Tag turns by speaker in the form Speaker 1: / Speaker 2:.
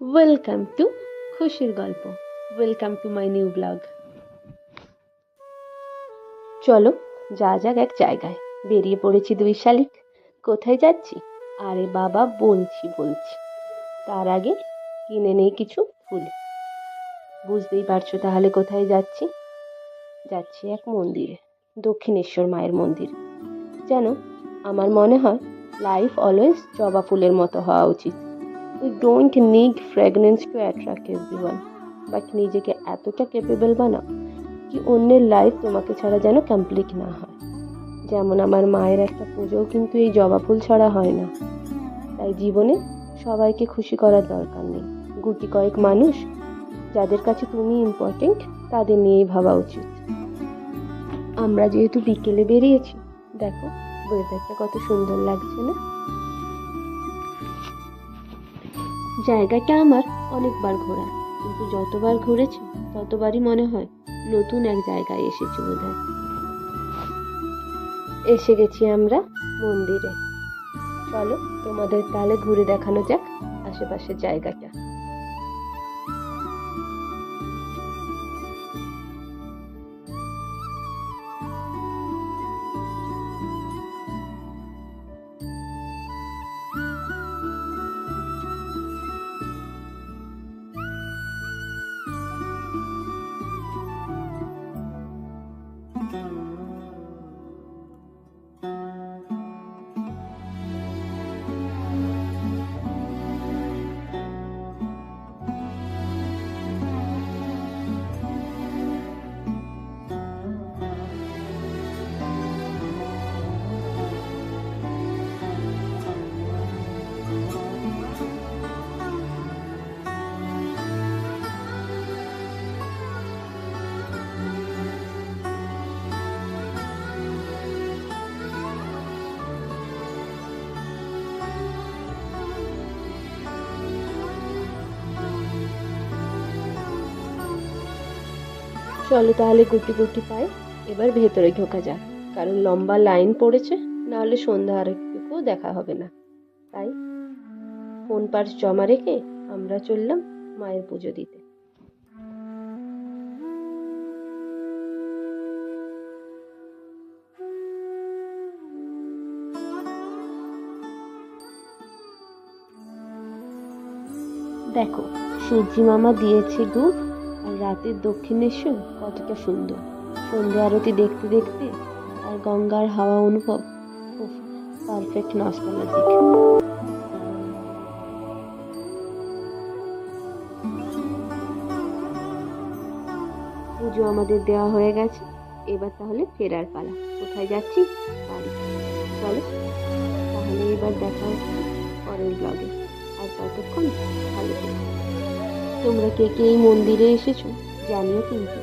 Speaker 1: Welcome to খুশির গল্প। Welcome to my new blog. চলো যা যাক এক জায়গায়। বেরিয়ে পড়েছি দুই শালিক। কোথায় যাচ্ছি? আরে বাবা, বলছি। তার আগে কিনে নেই কিছু ফুল। বুঝতেই পারছো তাহলে কোথায় যাচ্ছি। যাচ্ছি এক মন্দিরে, দক্ষিণেশ্বর মায়ের মন্দির। যেন আমার মনে হয় লাইফ অলওয়েজ জবা ফুলের মতো হওয়া উচিত। We don't need fragrance to attract everyone, but নিজেকে এতটা ক্যাপেবল বানাও কি অন্যের লাইফ তোমাকে ছাড়া যেন কমপ্লিট না হয়। যেমন আমার মায়ের একটা পুজোও কিন্তু এই জবা ফুল ছাড়া হয় না। তাই জীবনে সবাইকে খুশি করার দরকার নেই। গুটি কয়েক মানুষ যাদের কাছে তুমি ইম্পর্টেন্ট, তাদের নিয়েই ভাবা উচিত। আমরা যেহেতু বিকেলে বেরিয়েছি, দেখো ওয়েদারটা কত সুন্দর লাগছে না? জায়গাটা আমার অনেকবার ঘোরা, কিন্তু যতবার ঘুরেছি ততবারই মনে হয় নতুন এক জায়গায় এসেছি বোধহয়। এসে গেছি আমরা মন্দিরে। চলো তোমাদের তাহলে ঘুরে দেখানো যাক আশেপাশের জায়গাটা। চলো তাহলে গুটি গুটি পায়ে এবার ভেতরে ঢোকা যাক, কারণ লম্বা লাইন পড়েছে, না হলে সন্ধ্যা আরেকটুকুও দেখা হবে না। তাই ফোন পার্স জমা রেখে আমরা চললাম মায়ের পুজো দিতে। দেখো সূর্যি মামা দিয়েছে দুধ, আর রাতের দক্ষিণেশ্বর কতটা সুন্দর। সন্ধ্যা আরতি দেখতে দেখতে আর গঙ্গার হাওয়া অনুভব, পারফেক্ট নস্টালজিক। পুজো আমাদের দেওয়া হয়ে গেছে, এবার তাহলে ফেরার পালা। কোথায় যাচ্ছি? বাড়ি। চলো তাহলে এবার দেখা হচ্ছে পরের ব্লগে। আর ততক্ষণ ভালো থেকো। তোমরা কে কে এই মন্দিরে এসেছো জানিও কিন্তু।